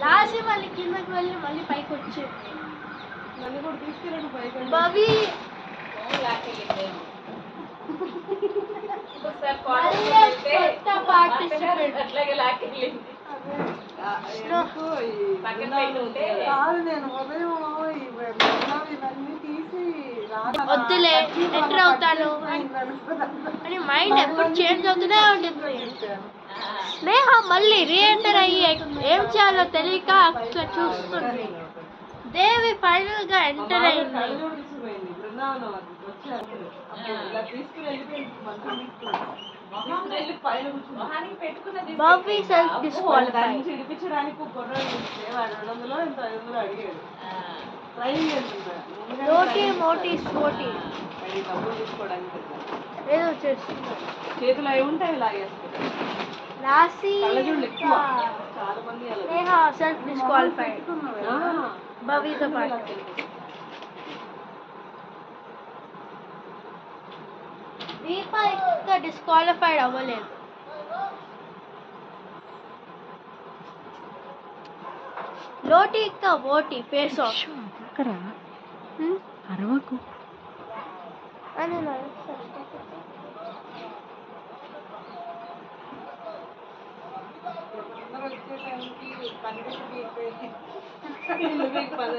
Last మళ్ళీ కిందకి వెళ్ళి మళ్ళీ పైకి వచ్చి నన్ను కూడా తీసుకెళ్ళండి పైకి. భవి కాదు నేను ఉదయం ఇవన్నీ తీసి వద్దులే ఎంటర్ అవుతాను అని మైండ్ ఎప్పుడు చేంజ్ అవుతూనే ఉంటుంది. స్నేహ మళ్ళీ రీఎంటర్ అయ్యి ఏం చేయాలో తెలియక అట్లా చూస్తుంది. దేవి ఫైనల్ గా ఎంటర్ అయింది. Bobby self disqualify. రోటీ మోటీ స్పోటీ ఏదో చేస్తుంది. చేతులు అవి ఉంటాయి లాగేస్తారు. రాసి చాలా మంది స్నేహ సెల్ఫ్ డిస్క్వాలిఫై భవితో పాటు. దీప ఇంకా డిస్క్వాలిఫైడ్ అవ్వలేదు. లోటీ ఇంకా ఓటీ ఫేస్ ఆఫ్. అరవకు అని వచ్చే టైంకి 12 పది